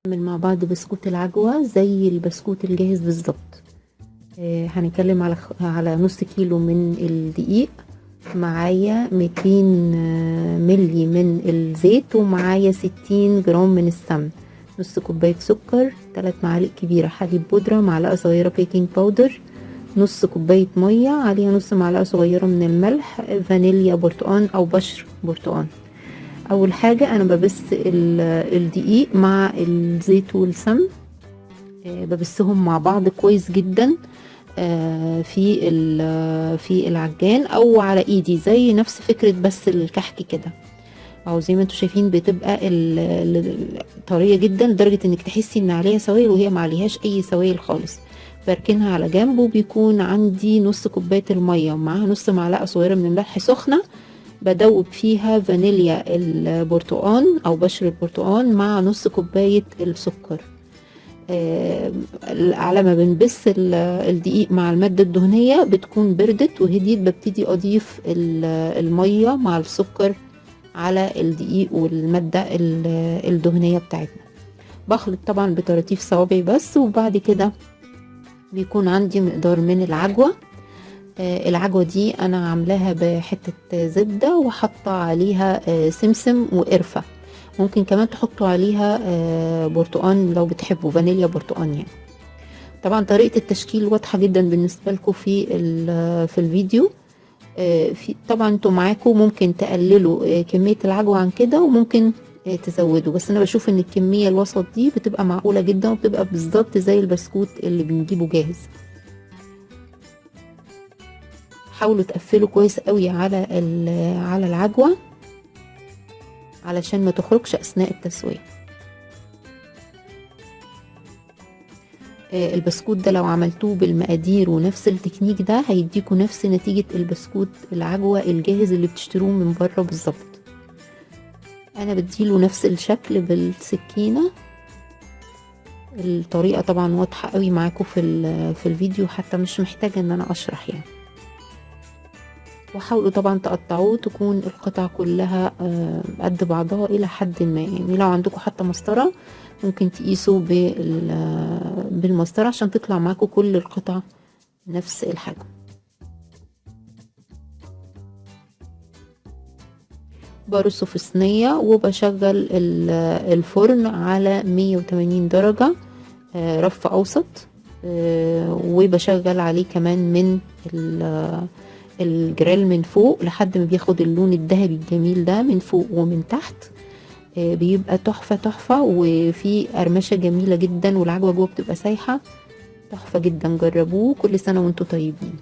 نعمل مع بعض بسكوت العجوة زي البسكوت الجاهز بالظبط. هنتكلم على نص كيلو من الدقيق، معايا 200 ملي من الزيت، ومعايا 60 جرام من السمن، نص كوباية سكر، 3 معالق كبيرة حليب بودرة، معلقة صغيرة بيكنج باودر، نص كوباية مية عليها نص معلقة صغيرة من الملح، فانيليا برتقان او بشر برتقان. اول حاجة انا ببس الدقيق مع الزيت والسمن، ببسهم مع بعض كويس جدا في العجان او على ايدي، زي نفس فكرة بس الكحك كده، او زي ما انتوا شايفين بتبقى طرية جدا لدرجة انك تحسي ان عليها سوائل وهي ما عليهاش اي سوائل خالص. بركنها على جنب، وبيكون عندي نص كوباية المية ومعاها نص معلقة صغيرة من الملح سخنة، بدوب فيها فانيليا البرتقان او بشر البرتقان مع نص كوباية السكر. على ما بنبس الدقيق مع المادة الدهنية بتكون بردت وهديت، ببتدي اضيف المية مع السكر على الدقيق والمادة الدهنية بتاعتنا. بخلط طبعا بطراطيف صوابعي بس، وبعد كده بيكون عندي مقدار من العجوة. العجوة دي انا عاملاها بحتة زبدة وحاطة عليها سمسم وقرفة، ممكن كمان تحطوا عليها برتقان لو بتحبوا، فانيليا برتقان يعني. طبعا طريقة التشكيل واضحة جدا بالنسبة لكم في الفيديو. في طبعا انتوا معاكم ممكن تقللوا كمية العجوة عن كده، وممكن تزودوا، بس انا بشوف ان الكمية الوسط دي بتبقى معقولة جدا، وبتبقى بالظبط زي البسكوت اللي بنجيبه جاهز. حاولوا تقفلوا كويس قوي على العجوة علشان ما تخرجش اثناء التسوية. البسكوت ده لو عملتوه بالمقادير ونفس التكنيك ده هيديكوا نفس نتيجة البسكوت العجوة الجاهز اللي بتشتروه من بره بالظبط. انا بديله نفس الشكل بالسكينة. الطريقة طبعا واضحة قوي معاكم في الفيديو، حتى مش محتاجة ان انا اشرح يعني. وحاولوا طبعا تقطعوه تكون القطع كلها قد بعضها الى حد ما، يعني لو عندكم حتى مسطرة ممكن تقيسوا بالمسطرة عشان تطلع معاكم كل القطع نفس الحجم. برصه في صينية وبشغل الفرن على 180 درجة، رف اوسط، وبشغل عليه كمان من الجريل من فوق لحد ما بياخد اللون الذهبي الجميل ده من فوق ومن تحت. بيبقى تحفة تحفة، وفي قرمشة جميلة جدا، والعجوة جوه بتبقى سايحة، تحفة جدا. جربوه، كل سنة وانتم طيبين.